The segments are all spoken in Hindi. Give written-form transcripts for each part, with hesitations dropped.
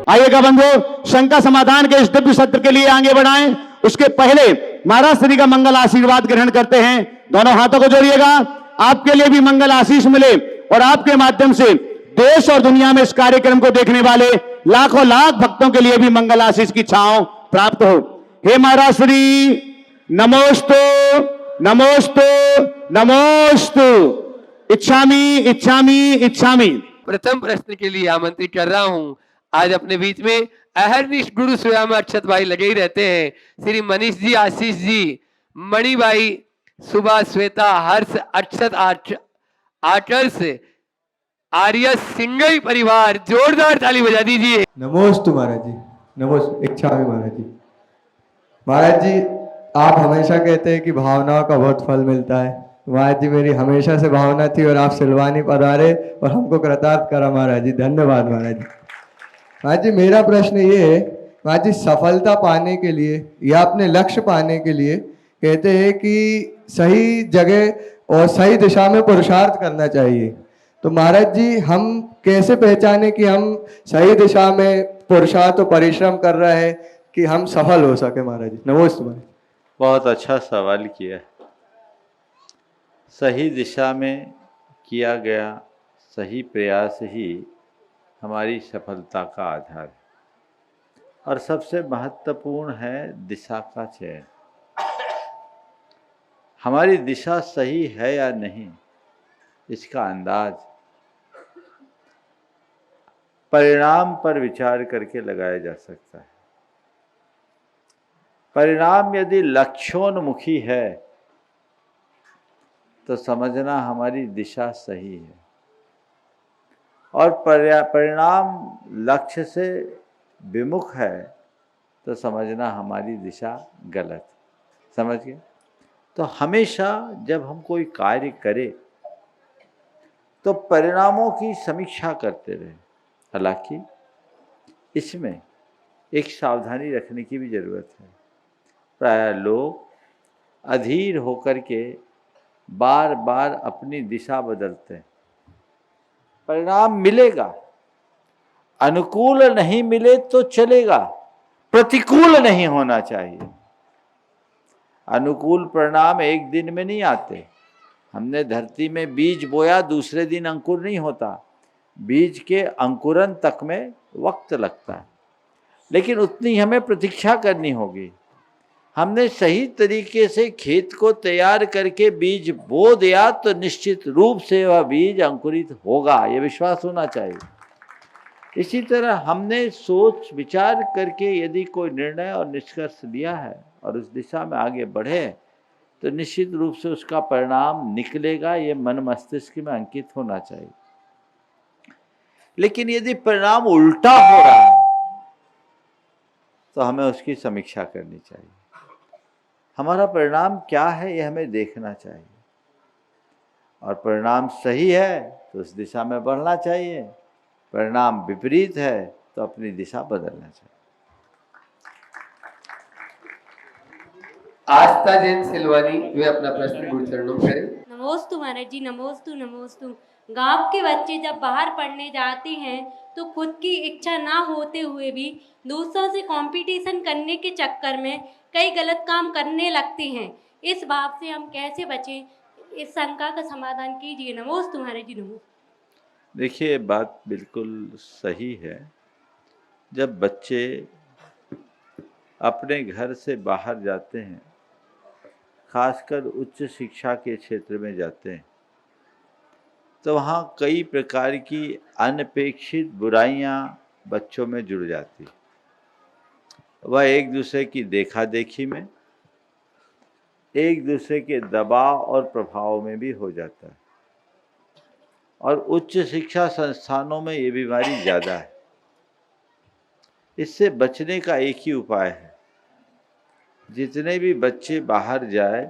आइएगा बंधु, शंका समाधान के इस दिव्य सत्र के लिए आगे बढ़ाएं। उसके पहले महाराज श्री का मंगल आशीर्वाद ग्रहण करते हैं। दोनों हाथों को जोड़िएगा, आपके लिए भी मंगल आशीष मिले और आपके माध्यम से देश और दुनिया में इस कार्यक्रम को देखने वाले लाखों लाख भक्तों के लिए भी मंगल आशीष की छांव प्राप्त हो। हे महाराज श्री, नमोस्तु नमोस्तु नमोस्तु। इच्छामि इच्छामि इच्छामि। प्रथम प्रश्न के लिए आमंत्रित कर रहा हूं। आज अपने बीच में अहरनिश गुरु स्वयं अक्षत भाई लगे ही रहते हैं। श्री मनीष जी, आशीष जी, मणि भाई, सुबह, श्वेता, हर्ष, अक्षत, आचर्ष, आर्य सिंगई परिवार, जोरदार ताली बजा दीजिए। नमोस्तु महाराज जी, नमोस्तु। इच्छामि महाराज जी। महाराज जी, आप हमेशा कहते हैं कि भावनाओं का बहुत फल मिलता है। महाराज जी, मेरी हमेशा से भावना थी और आप सिलवानी पधारे और हमको कृतार्थ करा महाराज जी, धन्यवाद महाराज जी। महाराज जी, मेरा प्रश्न ये है, महाराज जी, सफलता पाने के लिए या अपने लक्ष्य पाने के लिए कहते हैं कि सही जगह और सही दिशा में पुरुषार्थ करना चाहिए। तो महाराज जी, हम कैसे पहचाने कि हम सही दिशा में पुरुषार्थ और परिश्रम कर रहे हैं कि हम सफल हो सके? महाराज जी, नमस्ते महाराज। बहुत अच्छा सवाल किया। सही दिशा में किया गया सही प्रयास ही हमारी सफलता का आधार है और सबसे महत्वपूर्ण है दिशा का चयन। हमारी दिशा सही है या नहीं, इसका अंदाज परिणाम पर विचार करके लगाया जा सकता है। परिणाम यदि लक्ष्योन्मुखी है तो समझना हमारी दिशा सही है, और परिणाम लक्ष्य से विमुख है तो समझना हमारी दिशा गलत। समझ गए? तो हमेशा जब हम कोई कार्य करें तो परिणामों की समीक्षा करते रहे। हालांकि इसमें एक सावधानी रखने की भी ज़रूरत है। प्रायः लोग अधीर होकर के बार बार अपनी दिशा बदलते हैं। परिणाम मिलेगा, अनुकूल नहीं मिले तो चलेगा, प्रतिकूल नहीं होना चाहिए। अनुकूल परिणाम एक दिन में नहीं आते। हमने धरती में बीज बोया, दूसरे दिन अंकुर नहीं होता। बीज के अंकुरन तक में वक्त लगता है, लेकिन उतनी हमें प्रतीक्षा करनी होगी। हमने सही तरीके से खेत को तैयार करके बीज बो दिया तो निश्चित रूप से वह बीज अंकुरित होगा, ये विश्वास होना चाहिए। इसी तरह हमने सोच विचार करके यदि कोई निर्णय और निष्कर्ष लिया है और उस दिशा में आगे बढ़े तो निश्चित रूप से उसका परिणाम निकलेगा, ये मन मस्तिष्क में अंकित होना चाहिए। लेकिन यदि परिणाम उल्टा हो रहा है तो हमें उसकी समीक्षा करनी चाहिए। हमारा परिणाम क्या है ये हमें देखना चाहिए, और परिणाम सही है तो उस दिशा में बढ़ना चाहिए। परिणाम विपरीत है तो अपनी दिशा बदलना चाहिए। आस्था जैन सिलवानी वे अपना प्रश्न गुरु चरणों में करें। नमोस्तु महाराज जी, नमोस्तु नमोस्तु। गांव के बच्चे जब बाहर पढ़ने जाते हैं तो खुद की इच्छा ना होते हुए भी दूसरों से कंपटीशन करने के चक्कर में कई गलत काम करने लगते हैं। इस भाव से हम कैसे बचें, इस शंका का समाधान कीजिए। नमोस्तु महाराज जी, नमोस्तु। देखिए, बात बिल्कुल सही है। जब बच्चे अपने घर से बाहर जाते हैं, खासकर उच्च शिक्षा के क्षेत्र में जाते हैं, तो वहाँ कई प्रकार की अनपेक्षित बुराइयाँ बच्चों में जुड़ जाती। वह एक दूसरे की देखा देखी में, एक दूसरे के दबाव और प्रभाव में भी हो जाता है। और उच्च शिक्षा संस्थानों में ये बीमारी ज़्यादा है। इससे बचने का एक ही उपाय है, जितने भी बच्चे बाहर जाए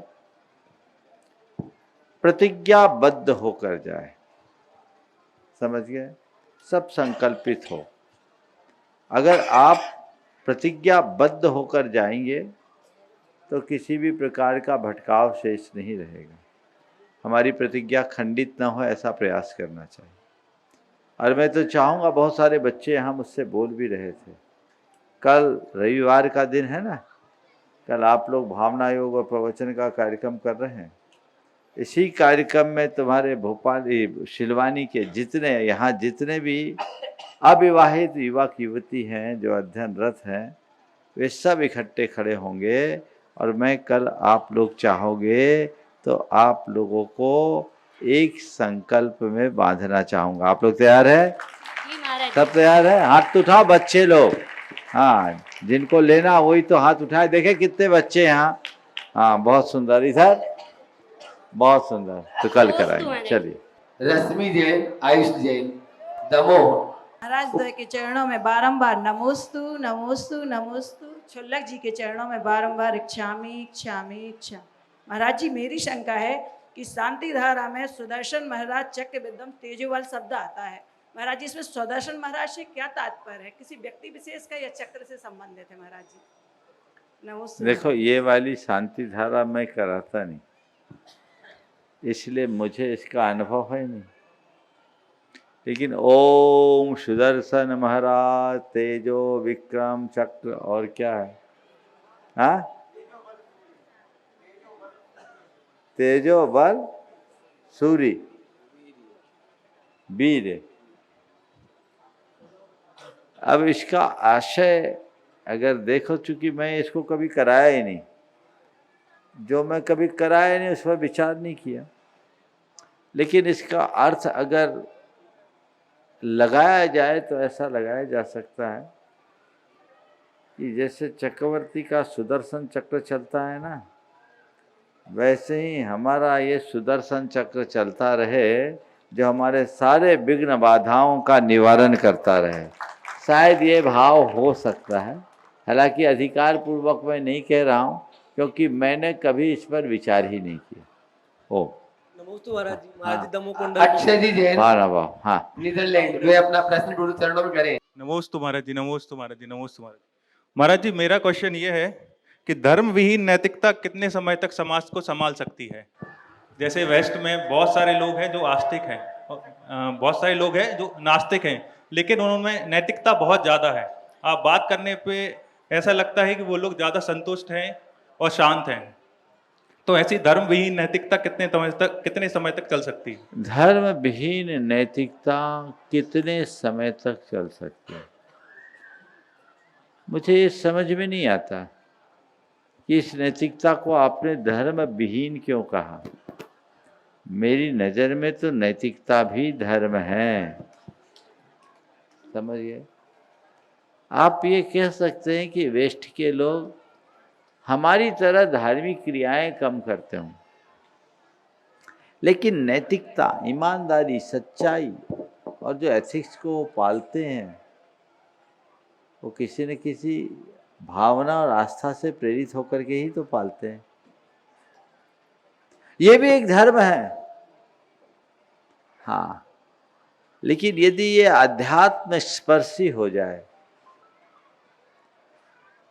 प्रतिज्ञाबद्ध होकर जाए। समझ गए? सब संकल्पित हो। अगर आप प्रतिज्ञाबद्ध होकर जाएंगे तो किसी भी प्रकार का भटकाव शेष नहीं रहेगा। हमारी प्रतिज्ञा खंडित न हो, ऐसा प्रयास करना चाहिए। और मैं तो चाहूँगा, बहुत सारे बच्चे यहाँ मुझसे बोल भी रहे थे, कल रविवार का दिन है ना, कल आप लोग भावना योग और प्रवचन का कार्यक्रम कर रहे हैं। इसी कार्यक्रम में तुम्हारे भोपाल शिलवानी के जितने यहाँ जितने भी अविवाहित युवक युवती हैं जो अध्ययनरत हैं, वे सब इकट्ठे खड़े होंगे और मैं कल आप लोग चाहोगे तो आप लोगों को एक संकल्प में बांधना चाहूँगा। आप लोग तैयार है? जी महाराज। सब तैयार है? हाथ उठाओ बच्चे लोग। हाँ, जिनको लेना वही तो हाथ उठाए। देखे कितने बच्चे यहाँ। हाँ, बहुत सुंदर। इधर बहुत सुंदर। तो कल कराएंगे। चलिए। रश्मि जैन, आयुष जैन, दमोह। महाराज द्वय के चरणों में बारंबार नमोस्तु नमोस्तु नमोस्तु। छुल्लक जी के चरणों में बारंबार इच्छामी इच्छामी इच्छा। महाराज जी, मेरी शंका है कि शांति धारा में सुदर्शन महाराज चक्र विद्यम तेजोबल शब्द आता है। महाराज जी, इसमें सुदर्शन महाराज से क्या तात्पर्य है? किसी व्यक्ति विशेष का या चक्र से संबंधित है? महाराज जी नमोस्तु। देखो, ये वाली शांति धारा मैं कराता नहीं, इसलिए मुझे इसका अनुभव है नहीं। लेकिन ओम सुदर्शन महाराज तेजो विक्रम चक्र और क्या है? हाँ, तेजो बल सूर्य वीर। अब इसका आशय अगर देखो, चूंकि मैं इसको कभी कराया ही नहीं, जो मैं कभी कराया नहीं उस पर विचार नहीं किया, लेकिन इसका अर्थ अगर लगाया जाए तो ऐसा लगाया जा सकता है कि जैसे चक्रवर्ती का सुदर्शन चक्र चलता है ना, वैसे ही हमारा ये सुदर्शन चक्र चलता रहे, जो हमारे सारे विघ्न बाधाओं का निवारण करता रहे। शायद ये भाव हो सकता है। हालांकि अधिकार पूर्वक मैं नहीं कह रहा हूँ, क्योंकि मैंने कभी इस पर विचार ही नहीं किया। ओ नमोस्तु महाराज जी। महाराज जी दमोह अक्षय जी जैन, हाँ, नीदरलैंड। वे अपना प्रश्न गुरु चरणों में करें। नमोस्तु महाराज जी। नमोस्तु महाराज जी। नमोस्तु महाराज। महाराज जी, मेरा क्वेश्चन ये है कि धर्म विहीन नैतिकता कितने समय तक समाज को संभाल सकती है? जैसे वेस्ट में बहुत सारे लोग हैं जो आस्तिक हैं, बहुत सारे लोग हैं जो नास्तिक हैं, लेकिन उनमें नैतिकता बहुत ज़्यादा है। आप बात करने पे ऐसा लगता है कि वो लोग ज़्यादा संतुष्ट हैं और शांत हैं। तो ऐसी धर्म विहीन नैतिकता कितने समय तक चल सकती है? धर्म विहीन नैतिकता कितने समय तक चल सकती है? मुझे ये समझ में नहीं आता कि इस नैतिकता को आपने धर्म विहीन क्यों कहा। मेरी नज़र में तो नैतिकता भी धर्म है, समझिए। आप ये कह सकते हैं कि वेस्ट के लोग हमारी तरह धार्मिक क्रियाएं कम करते हों, लेकिन नैतिकता, ईमानदारी, सच्चाई और जो एथिक्स को वो पालते हैं, वो किसी न किसी भावना और आस्था से प्रेरित होकर के ही तो पालते हैं। ये भी एक धर्म है, हाँ, लेकिन यदि ये अध्यात्म स्पर्शी हो जाए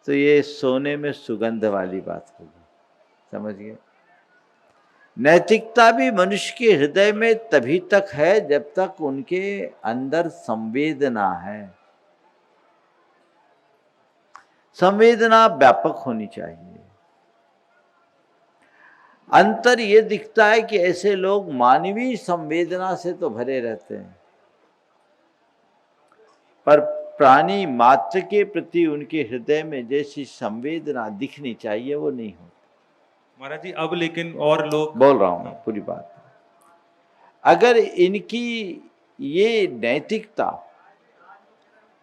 तो ये सोने में सुगंध वाली बात होगी, समझ गए। नैतिकता भी मनुष्य के हृदय में तभी तक है जब तक उनके अंदर संवेदना है। संवेदना व्यापक होनी चाहिए। अंतर ये दिखता है कि ऐसे लोग मानवीय संवेदना से तो भरे रहते हैं, पर प्राणी मात्र के प्रति उनके हृदय में जैसी संवेदना दिखनी चाहिए वो नहीं होती। महाराज जी, अब लेकिन और लोग, बोल रहा हूं मैं पूरी बात। अगर इनकी ये नैतिकता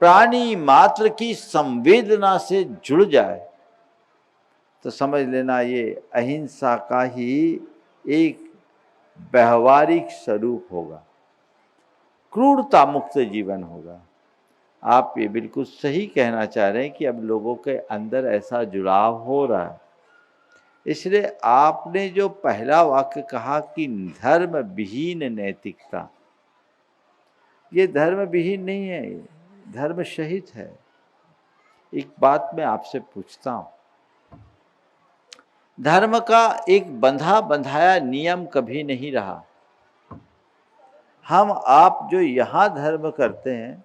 प्राणी मात्र की संवेदना से जुड़ जाए तो समझ लेना ये अहिंसा का ही एक व्यवहारिक स्वरूप होगा, क्रूरता मुक्त जीवन होगा। आप ये बिल्कुल सही कहना चाह रहे हैं कि अब लोगों के अंदर ऐसा जुड़ाव हो रहा है। इसलिए आपने जो पहला वाक्य कहा कि धर्म विहीन नैतिकता, ये धर्म विहीन नहीं है, ये धर्म सहित है। एक बात मैं आपसे पूछता हूं, धर्म का एक बंधा बंधाया नियम कभी नहीं रहा। हम आप जो यहाँ धर्म करते हैं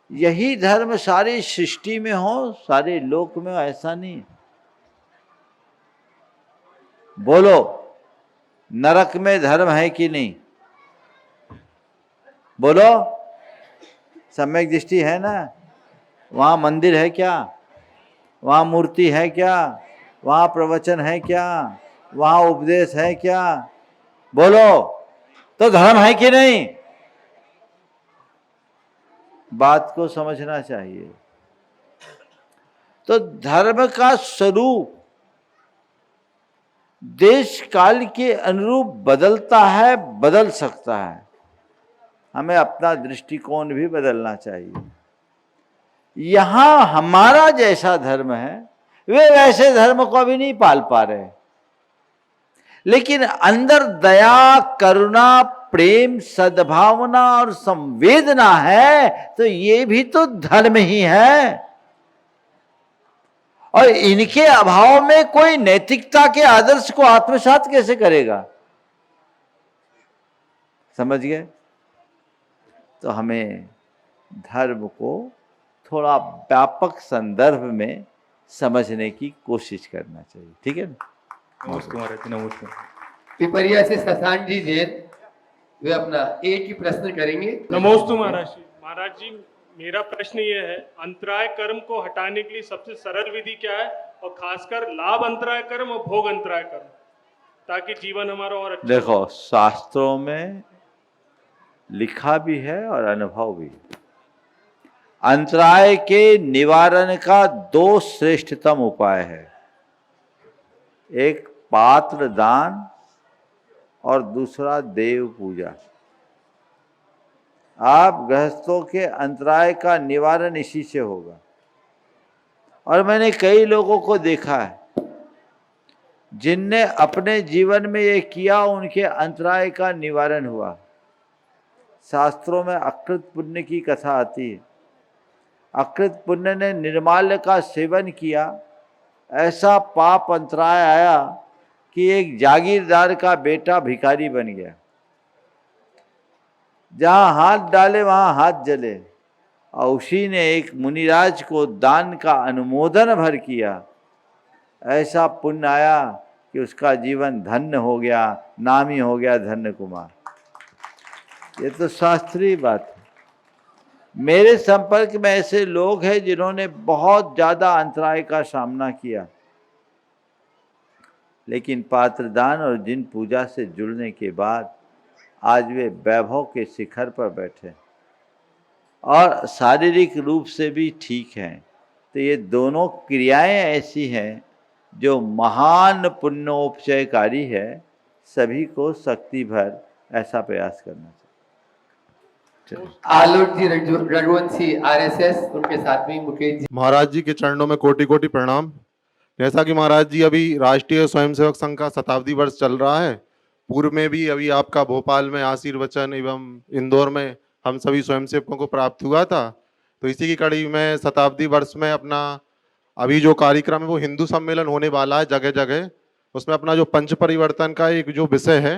यही धर्म सारी सृष्टि में हो, सारे लोक में हो, ऐसा नहीं। बोलो, नरक में धर्म है कि नहीं? बोलो, सम्यक दृष्टि है ना? वहाँ मंदिर है क्या? वहाँ मूर्ति है क्या? वहाँ प्रवचन है क्या? वहाँ उपदेश है क्या? बोलो, तो धर्म है कि नहीं? बात को समझना चाहिए। तो धर्म का स्वरूप देश काल के अनुरूप बदलता है, बदल सकता है। हमें अपना दृष्टिकोण भी बदलना चाहिए। यहां हमारा जैसा धर्म है वे वैसे धर्म को अभी नहीं पाल पा रहे, लेकिन अंदर दया, करुणा, प्रेम, सद्भावना और संवेदना है तो ये भी तो धर्म ही है। और इनके अभाव में कोई नैतिकता के आदर्श को आत्मसात कैसे करेगा? समझ गए? तो हमें धर्म को थोड़ा व्यापक संदर्भ में समझने की कोशिश करना चाहिए। ठीक है ना? नमस्ते महाराज जी, नमस्ते। पिपरिया से शशांक जी जैन, वे अपना एक ही प्रश्न करेंगे। नमोस्तु महाराज जी। महाराज जी, मेरा प्रश्न ये है, अंतराय कर्म को हटाने के लिए सबसे सरल विधि क्या है, और खासकर लाभ अंतराय कर्म और भोग अंतराय कर्म, ताकि जीवन हमारा और अच्छा। देखो, शास्त्रों में लिखा भी है और अनुभव भी है। अंतराय के निवारण का 2 श्रेष्ठतम उपाय है, एक पात्र दान और दूसरा देव पूजा। आप गृहस्थों के अंतराय का निवारण इसी से होगा। और मैंने कई लोगों को देखा है जिनने अपने जीवन में ये किया, उनके अंतराय का निवारण हुआ। शास्त्रों में अकृत पुण्य की कथा आती है। अकृत पुण्य ने निर्माल्य का सेवन किया, ऐसा पाप अंतराय आया कि एक जागीरदार का बेटा भिखारी बन गया। जहां हाथ डाले वहां हाथ जले, और उसी ने एक मुनिराज को दान का अनुमोदन भर किया। ऐसा पुण्य आया कि उसका जीवन धन्य हो गया, नामी हो गया धन्य कुमार। ये तो शास्त्रीय बात है। मेरे संपर्क में ऐसे लोग हैं जिन्होंने बहुत ज्यादा अंतराय का सामना किया, लेकिन पात्रदान और जिन पूजा से जुड़ने के बाद आज वे वैभव के शिखर पर बैठे और शारीरिक रूप से भी ठीक हैं। तो ये दोनों क्रियाएं ऐसी हैं जो महान पुण्योपचयकारी है। सभी को शक्ति भर ऐसा प्रयास करना चाहिए। आलोक जी रघुवंशी आरएसएस, उनके साथ में मुकेश जी। महाराज जी के चरणों में कोटि कोटि प्रणाम। जैसा कि महाराज जी अभी राष्ट्रीय स्वयंसेवक संघ का शताब्दी वर्ष चल रहा है, पूर्व में भी अभी आपका भोपाल में आशीर्वचन एवं इंदौर में हम सभी स्वयंसेवकों को प्राप्त हुआ था। तो इसी की कड़ी में शताब्दी वर्ष में अपना अभी जो कार्यक्रम है वो हिंदू सम्मेलन होने वाला है जगह जगह। उसमें अपना जो पंच परिवर्तन का एक जो विषय है,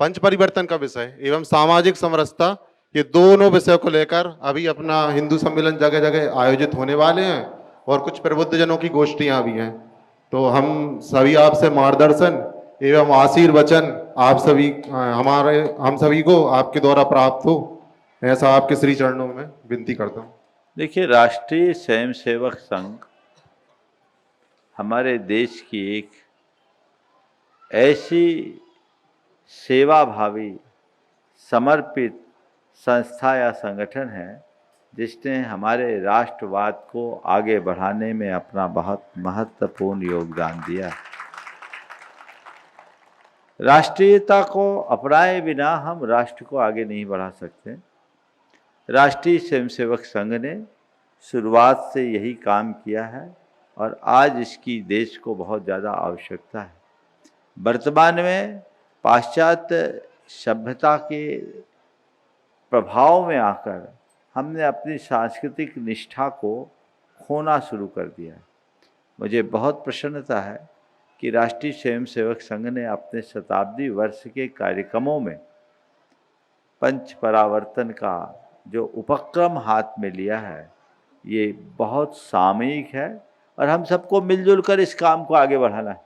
पंच परिवर्तन का विषय एवं सामाजिक समरसता, ये दोनों विषयों को लेकर अभी अपना हिंदू सम्मेलन जगह जगह आयोजित होने वाले हैं और कुछ प्रबुद्ध जनों की गोष्ठियां भी हैं। तो हम सभी आपसे मार्गदर्शन एवं आशीर्वचन आप सभी हम सभी को आपके द्वारा प्राप्त हो, ऐसा आपके श्री चरणों में विनती करता हूँ। देखिए, राष्ट्रीय स्वयंसेवक संघ हमारे देश की एक ऐसी सेवाभावी समर्पित संस्था या संगठन है जिसने हमारे राष्ट्रवाद को आगे बढ़ाने में अपना बहुत महत्वपूर्ण योगदान दिया। राष्ट्रीयता को अपनाए बिना हम राष्ट्र को आगे नहीं बढ़ा सकते। राष्ट्रीय स्वयंसेवक संघ ने शुरुआत से यही काम किया है और आज इसकी देश को बहुत ज़्यादा आवश्यकता है। वर्तमान में पाश्चात्य सभ्यता के प्रभाव में आकर हमने अपनी सांस्कृतिक निष्ठा को खोना शुरू कर दिया है। मुझे बहुत प्रसन्नता है कि राष्ट्रीय स्वयंसेवक संघ ने अपने शताब्दी वर्ष के कार्यक्रमों में पंच परावर्तन का जो उपक्रम हाथ में लिया है, ये बहुत सामयिक है और हम सबको मिलजुल कर इस काम को आगे बढ़ाना है।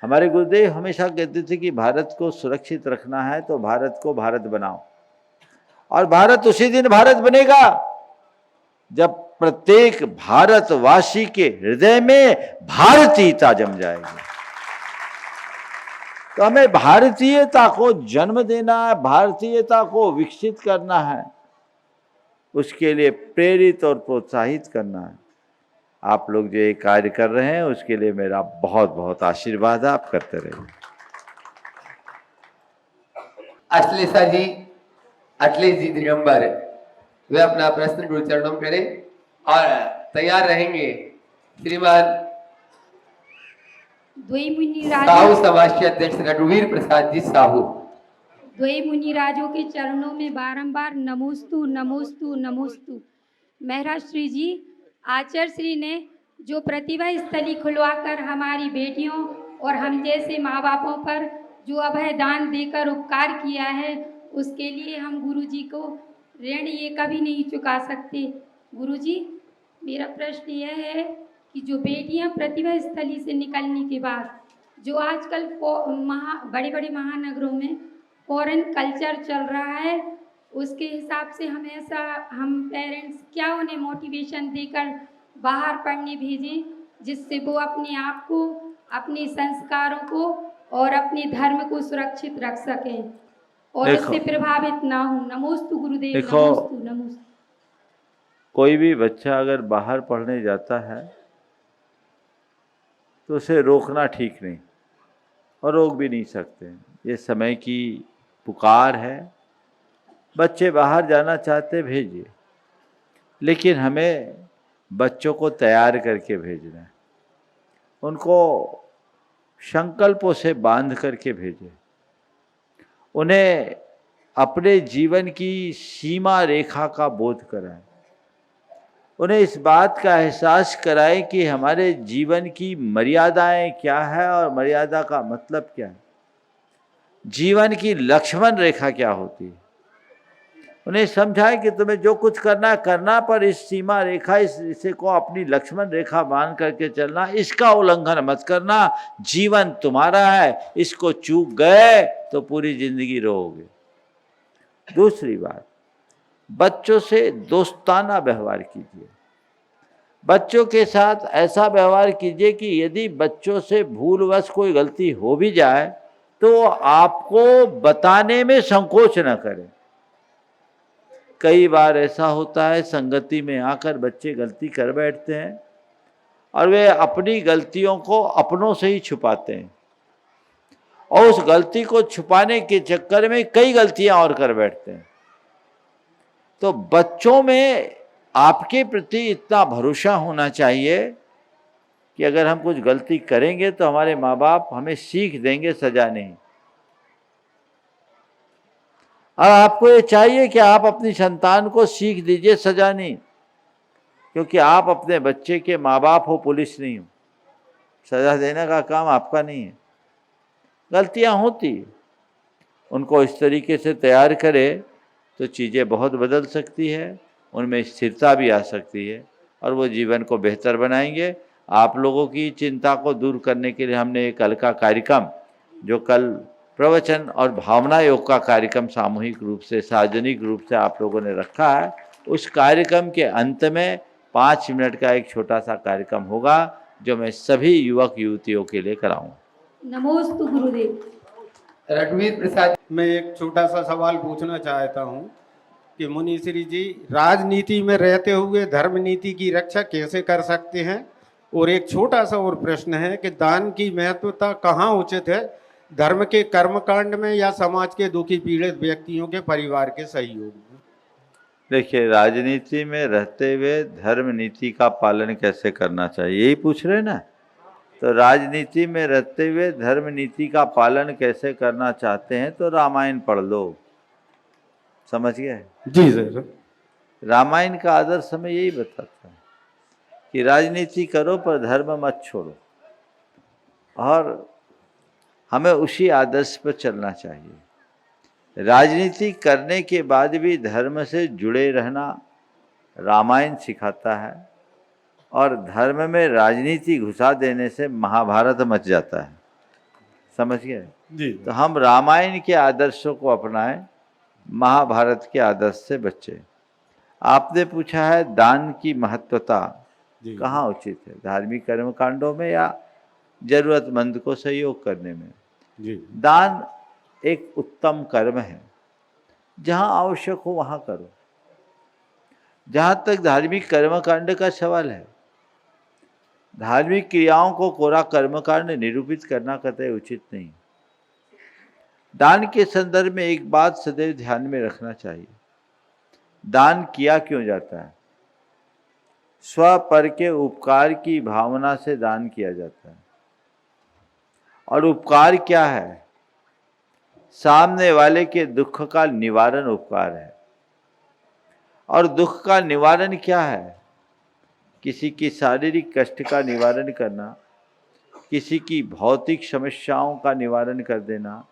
हमारे गुरुदेव हमेशा कहते थे कि भारत को सुरक्षित रखना है तो भारत को भारत बनाओ, और भारत उसी दिन भारत बनेगा जब प्रत्येक भारतवासी के हृदय में भारतीयता जम जाएगी। तो हमें भारतीयता को जन्म देना है, भारतीयता को विकसित करना है, उसके लिए प्रेरित और प्रोत्साहित करना है। आप लोग जो ये कार्य कर रहे हैं उसके लिए मेरा बहुत बहुत आशीर्वाद है, आप करते रहिए। अश्लेषा जी, अखिलेश जी दिगंबर, वे अपना प्रश्न गुरुचरणों में करें और तैयार रहेंगे श्रीमान द्वै मुनि साहू समाज के अध्यक्ष रघुवीर प्रसाद जी साहू। द्वै मुनि राजों के चरणों में बारंबार नमोस्तु नमोस्तु नमोस्तु। महाराज श्री जी, आचार्य श्री ने जो प्रतिभा स्थली खुलवाकर हमारी बेटियों और हम जैसे माँ बापों पर जो अभय दान देकर उपकार किया है, उसके लिए हम गुरु जी को ऋण ये कभी नहीं चुका सकते। गुरु जी, मेरा प्रश्न यह है कि जो बेटियां प्रतिभा स्थली से निकलने के बाद जो आजकल बड़े बड़े महानगरों में फॉरेन कल्चर चल रहा है, उसके हिसाब से हम पेरेंट्स क्या उन्हें मोटिवेशन देकर बाहर पढ़ने भेजें, जिससे वो अपने आप को, अपने संस्कारों को और अपने धर्म को सुरक्षित रख सकें और इससे प्रभावित ना हो। नमोस्तु गुरुदेव, नमोस्तु नमोस्तु। कोई भी बच्चा अगर बाहर पढ़ने जाता है तो उसे रोकना ठीक नहीं और रोक भी नहीं सकते। ये समय की पुकार है, बच्चे बाहर जाना चाहते भेजिए, लेकिन हमें बच्चों को तैयार करके भेजना है, उनको संकल्पों से बांध करके भेजें, उन्हें अपने जीवन की सीमा रेखा का बोध कराएं, उन्हें इस बात का एहसास कराएं कि हमारे जीवन की मर्यादाएं क्या है और मर्यादा का मतलब क्या है, जीवन की लक्ष्मण रेखा क्या होती है। उन्हें समझाएं कि तुम्हें जो कुछ करना है करना, पर इस सीमा रेखा, इसे को अपनी लक्ष्मण रेखा मान करके चलना, इसका उल्लंघन मत करना। जीवन तुम्हारा है, इसको चूक गए तो पूरी जिंदगी रोओगे। दूसरी बात, बच्चों से दोस्ताना व्यवहार कीजिए। बच्चों के साथ ऐसा व्यवहार कीजिए कि यदि बच्चों से भूलवश कोई गलती हो भी जाए तो आपको बताने में संकोच न करें। कई बार ऐसा होता है, संगति में आकर बच्चे गलती कर बैठते हैं और वे अपनी गलतियों को अपनों से ही छुपाते हैं और उस गलती को छुपाने के चक्कर में कई गलतियां और कर बैठते हैं। तो बच्चों में आपके प्रति इतना भरोसा होना चाहिए कि अगर हम कुछ गलती करेंगे तो हमारे माँ बाप हमें सीख देंगे, सजा नहीं। और आपको ये चाहिए कि आप अपनी संतान को सीख दीजिए, सजा नहीं, क्योंकि आप अपने बच्चे के माँ बाप हो, पुलिस नहीं हो। सजा देने का काम आपका नहीं है। गलतियाँ होती, उनको इस तरीके से तैयार करे तो चीज़ें बहुत बदल सकती है, उनमें स्थिरता भी आ सकती है और वो जीवन को बेहतर बनाएंगे। आप लोगों की चिंता को दूर करने के लिए हमने एक कल का कार्यक्रम, जो कल प्रवचन और भावना योग का कार्यक्रम सामूहिक रूप से, सार्वजनिक रूप से आप लोगों ने रखा है, उस कार्यक्रम के अंत में 5 मिनट का एक छोटा सा कार्यक्रम होगा जो मैं सभी युवक युवतियों के लिए कराऊंगा। नमोस्तु गुरुदेव। रघुवीर प्रसाद, मैं एक छोटा सा सवाल पूछना चाहता हूँ कि मुनीश्री जी, राजनीति में रहते हुए धर्म नीति की रक्षा कैसे कर सकते हैं? और एक छोटा सा और प्रश्न है कि दान की महत्वता कहाँ उचित है, धर्म के कर्मकांड में या समाज के दुखी पीड़ित व्यक्तियों के परिवार के सहयोग में? देखिए, राजनीति में रहते हुए धर्म नीति का पालन कैसे करना चाहिए, यही पूछ रहे हैं ना? तो राजनीति में रहते हुए धर्म नीति का पालन कैसे करना चाहते हैं तो रामायण पढ़ लो, समझ गए? जी सर। रामायण का आदर्श हमें यही बताता है कि राजनीति करो पर धर्म मत छोड़ो, और हमें उसी आदर्श पर चलना चाहिए। राजनीति करने के बाद भी धर्म से जुड़े रहना रामायण सिखाता है, और धर्म में राजनीति घुसा देने से महाभारत मच जाता है। समझ गए जी। तो हम रामायण के आदर्शों को अपनाएं, महाभारत के आदर्श से बचे। आपने पूछा है दान की महत्वता कहाँ उचित है, धार्मिक कर्म कांडों में या जरूरतमंद को सहयोग करने में? जी। दान एक उत्तम कर्म है, जहाँ आवश्यक हो वहाँ करो। जहाँ तक धार्मिक कर्मकांड का सवाल है, धार्मिक क्रियाओं को कोरा कर्मकांड निरूपित करना कतई उचित नहीं। दान के संदर्भ में एक बात सदैव ध्यान में रखना चाहिए, दान किया क्यों जाता है? स्वपर के उपकार की भावना से दान किया जाता है। और उपकार क्या है? सामने वाले के दुख का निवारण उपकार है। और दुख का निवारण क्या है? किसी की शारीरिक कष्ट का निवारण करना, किसी की भौतिक समस्याओं का निवारण कर देना,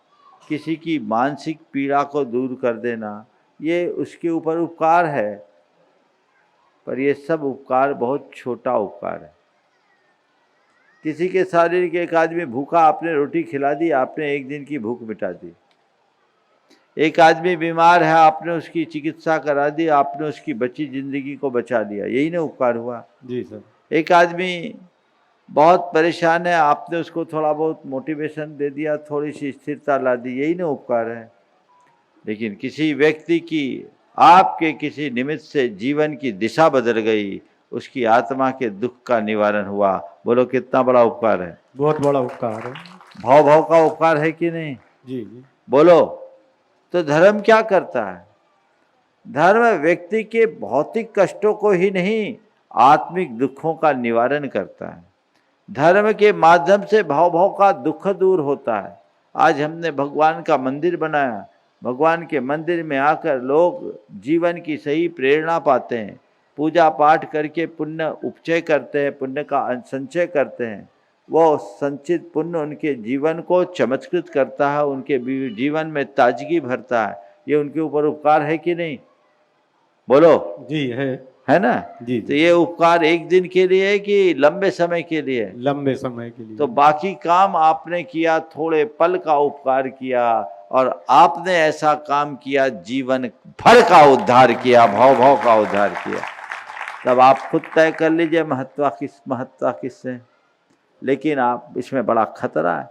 किसी की मानसिक पीड़ा को दूर कर देना, ये उसके ऊपर उपकार है। पर ये सब उपकार बहुत छोटा उपकार है। किसी के शारीरिक, एक आदमी भूखा, आपने रोटी खिला दी, आपने एक दिन की भूख मिटा दी। एक आदमी बीमार है, आपने उसकी चिकित्सा करा दी, आपने उसकी बची जिंदगी को बचा दिया, यही ना उपकार हुआ? जी सर। एक आदमी बहुत परेशान है, आपने उसको थोड़ा बहुत मोटिवेशन दे दिया, थोड़ी सी स्थिरता ला दी, यही ना उपकार है? लेकिन किसी व्यक्ति की आपके किसी निमित्त से जीवन की दिशा बदल गई, उसकी आत्मा के दुख का निवारण हुआ, बोलो कितना बड़ा उपकार है? बहुत बड़ा उपकार है। भाव भाव का उपकार है कि नहीं? जी जी। बोलो। तो धर्म क्या करता है? धर्म व्यक्ति के भौतिक कष्टों को ही नहीं, आत्मिक दुखों का निवारण करता है। धर्म के माध्यम से भाव भाव का दुख दूर होता है। आज हमने भगवान का मंदिर बनाया, भगवान के मंदिर में आकर लोग जीवन की सही प्रेरणा पाते हैं, पूजा पाठ करके पुण्य उपचय करते हैं, पुण्य का संचय करते हैं। वो संचित पुण्य उनके जीवन को चमत्कृत करता है, उनके जीवन में ताजगी भरता है। ये उनके ऊपर उपकार है कि नहीं? बोलो। जी है ना? जी। तो ये उपकार एक दिन के लिए है कि लंबे समय के लिए? लंबे समय के लिए। तो बाकी काम आपने किया, थोड़े पल का उपकार किया, और आपने ऐसा काम किया जीवन भर का उद्धार किया, भाव भाव का उद्धार किया। तब आप खुद तय कर लीजिए महत्व किससे। लेकिन आप इसमें बड़ा खतरा है,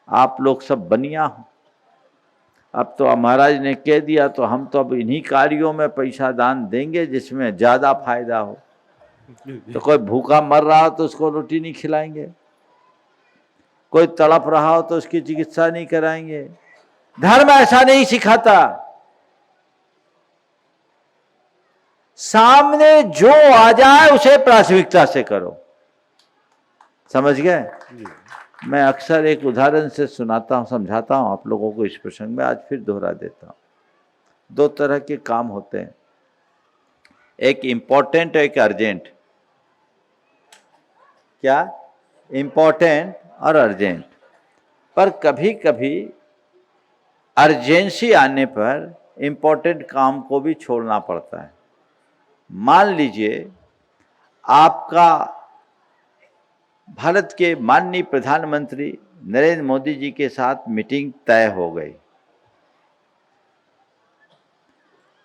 आप लोग सब बनिया हो। अब तो महाराज ने कह दिया, तो हम तो अब इन्हीं कार्यों में पैसा दान देंगे जिसमें ज़्यादा फायदा हो। तो कोई भूखा मर रहा हो तो उसको रोटी नहीं खिलाएंगे, कोई तड़प रहा हो तो उसकी चिकित्सा नहीं कराएंगे। धर्म ऐसा नहीं सिखाता। सामने जो आ जाए उसे प्राथमिकता से करो। समझ गए? मैं अक्सर एक उदाहरण से सुनाता हूं, समझाता हूं आप लोगों को इस प्रसंग में, आज फिर दोहरा देता हूं। दो तरह के काम होते हैं, एक इम्पोर्टेंट, एक अर्जेंट। क्या? इम्पोर्टेंट और अर्जेंट। पर कभी कभी अर्जेंसी आने पर इम्पोर्टेंट काम को भी छोड़ना पड़ता है। मान लीजिए आपका भारत के माननीय प्रधानमंत्री नरेंद्र मोदी जी के साथ मीटिंग तय हो गई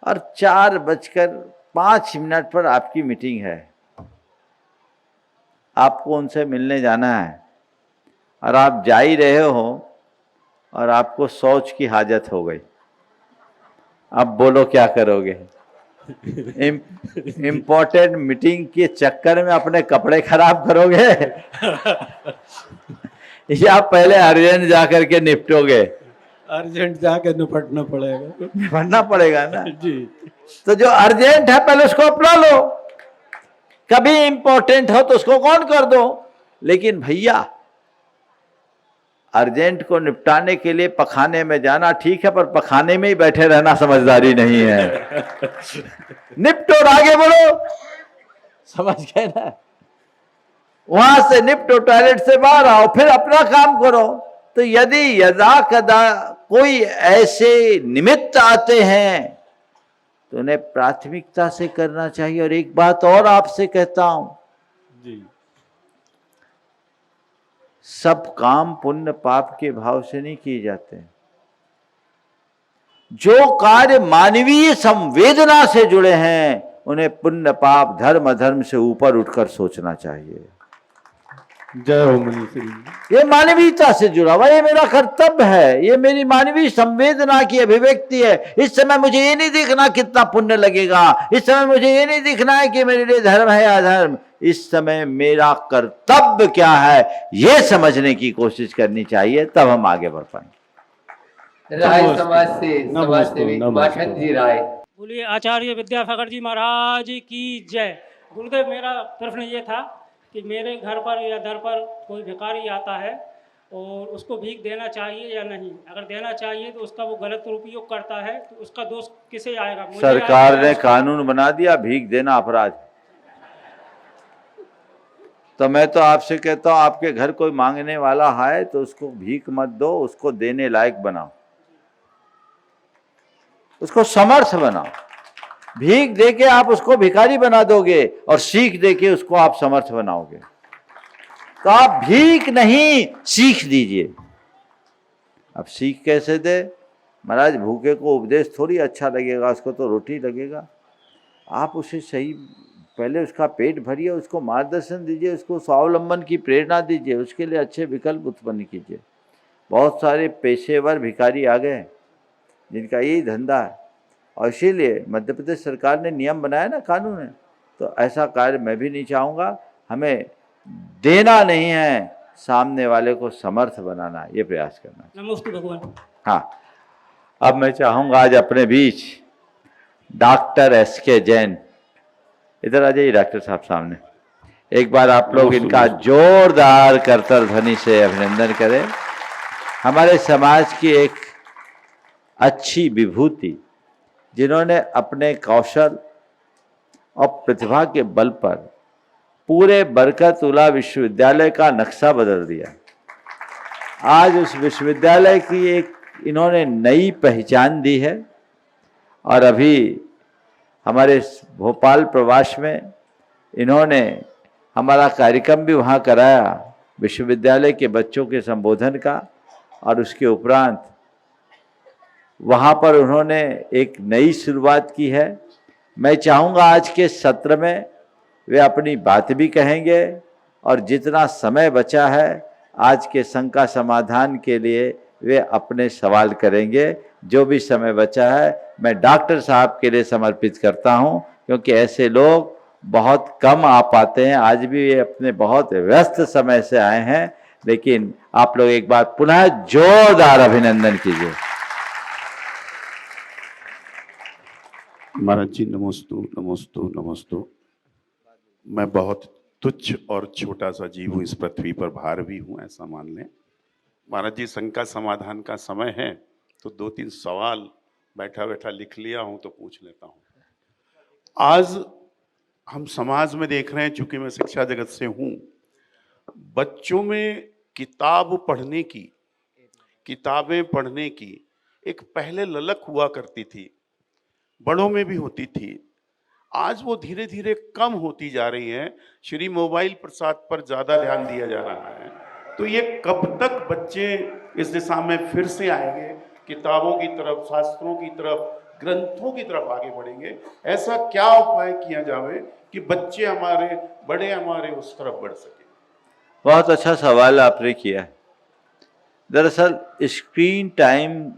और 4:05 पर आपकी मीटिंग है। आपको उनसे मिलने जाना है और आप जा ही रहे हो और आपको शौच की हाजत हो गई। अब बोलो क्या करोगे? इम्पोर्टेंट मीटिंग के चक्कर में अपने कपड़े खराब करोगे या पहले अर्जेंट जाकर के निपटोगे? अर्जेंट जाकर निपटना पड़ेगा। निपटना पड़ेगा ना जी। तो जो अर्जेंट है पहले उसको अपना लो, कभी इम्पोर्टेंट हो तो उसको कौन कर दो। लेकिन भैया अर्जेंट को निपटाने के लिए पखाने में जाना ठीक है, पर पखाने में ही बैठे रहना समझदारी नहीं है। निपटो और आगे बढ़ो। समझ गए ना? वहां से निपटो, टॉयलेट से बाहर आओ, फिर अपना काम करो। तो यदि यदा कदा कोई ऐसे निमित्त आते हैं तो उन्हें प्राथमिकता से करना चाहिए। और एक बात और आपसे कहता हूं जी, सब काम पुण्य पाप के भाव से नहीं किए जाते हैं। जो कार्य मानवीय संवेदना से जुड़े हैं उन्हें पुण्य पाप धर्म अधर्म से ऊपर उठकर सोचना चाहिए। जय हो मुनि श्री जी। ये मानवीयता से जुड़ा हुआ, ये मेरा कर्तव्य है, ये मेरी मानवीय संवेदना की अभिव्यक्ति है। इस समय मुझे ये नहीं देखना कितना पुण्य लगेगा, इस समय मुझे ये नहीं देखना है कि मेरे लिए धर्म है या अधर्म, इस समय मेरा कर्तव्य क्या है ये समझने की कोशिश करनी चाहिए, तब हम आगे बढ़ पाएंगे। राय समाज से समाज सेवी माखन जी राय। बोलिए आचार्य विद्यासागर जी महाराज की जय। गुरुदेव, मेरा प्रश्न ये था कि मेरे घर पर या दर पर कोई भिखारी आता है और उसको भीख देना चाहिए या नहीं? अगर देना चाहिए तो उसका वो गलत उपयोग करता है तो उसका दोष किसे आएगा? मुझे सरकार आएगा ने या कानून बना दिया भीख देना अपराध। तो मैं तो आपसे कहता हूं, आपके घर कोई मांगने वाला है तो उसको भीख मत दो, उसको देने लायक बनाओ, उसको समर्थ बनाओ। भीख देके आप उसको भिखारी बना दोगे और सीख देके उसको आप समर्थ बनाओगे। तो आप भीख नहीं सीख दीजिए। अब सीख कैसे दे? महाराज, भूखे को उपदेश थोड़ी अच्छा लगेगा, उसको तो रोटी लगेगा। आप उसे सही, पहले उसका पेट भरिए, उसको मार्गदर्शन दीजिए, उसको स्वावलंबन की प्रेरणा दीजिए, उसके लिए अच्छे विकल्प उत्पन्न कीजिए। बहुत सारे पेशेवर भिखारी आ गए जिनका यही धंधा है, और इसीलिए मध्य प्रदेश सरकार ने नियम बनाया ना, कानून है। तो ऐसा कार्य मैं भी नहीं चाहूँगा। हमें देना नहीं है, सामने वाले को समर्थ बनाना है, ये प्रयास करना है। नमोस्तु भगवान। हाँ, अब मैं चाहूँगा आज अपने बीच डॉक्टर SK जैन, इधर आ जाइए डॉक्टर साहब सामने। एक बार आप लोग इनका जोरदार करताल ध्वनि से अभिनंदन करें। हमारे समाज की एक अच्छी विभूति, जिन्होंने अपने कौशल और प्रतिभा के बल पर पूरे बरकतुल्लाह विश्वविद्यालय का नक्शा बदल दिया। आज उस विश्वविद्यालय की एक इन्होंने नई पहचान दी है। और अभी हमारे भोपाल प्रवास में इन्होंने हमारा कार्यक्रम भी वहाँ कराया, विश्वविद्यालय के बच्चों के संबोधन का, और उसके उपरांत वहाँ पर उन्होंने एक नई शुरुआत की है। मैं चाहूँगा आज के सत्र में वे अपनी बात भी कहेंगे, और जितना समय बचा है आज के शंका समाधान के लिए वे अपने सवाल करेंगे। जो भी समय बचा है मैं डॉक्टर साहब के लिए समर्पित करता हूँ, क्योंकि ऐसे लोग बहुत कम आ पाते हैं। आज भी वे अपने बहुत व्यस्त समय से आए हैं, लेकिन आप लोग एक बार पुनः जोरदार अभिनंदन कीजिए। महाराज जी नमोस्तु नमोस्तु नमोस्तु। मैं बहुत तुच्छ और छोटा सा जीव हूँ, इस पृथ्वी पर भार भी हूँ, ऐसा मान लें। महाराज जी, शंका समाधान का समय है तो 2-3 सवाल बैठा बैठा लिख लिया हूँ तो पूछ लेता हूँ। आज हम समाज में देख रहे हैं, चूंकि मैं शिक्षा जगत से हूँ, बच्चों में किताबें पढ़ने की एक पहले ललक हुआ करती थी, बड़ों में भी होती थी। आज वो धीरे धीरे कम होती जा रही है। श्री मोबाइल प्रसाद पर ज्यादा ध्यान दिया जा रहा है। तो ये कब तक बच्चे इस दिशा में फिर से आएंगे, किताबों की तरफ, शास्त्रों की तरफ, ग्रंथों की तरफ आगे बढ़ेंगे? ऐसा क्या उपाय किया जाए कि बच्चे हमारे, बड़े हमारे उस तरफ बढ़ सके? बहुत अच्छा सवाल आपने किया है। दरअसल स्क्रीन टाइम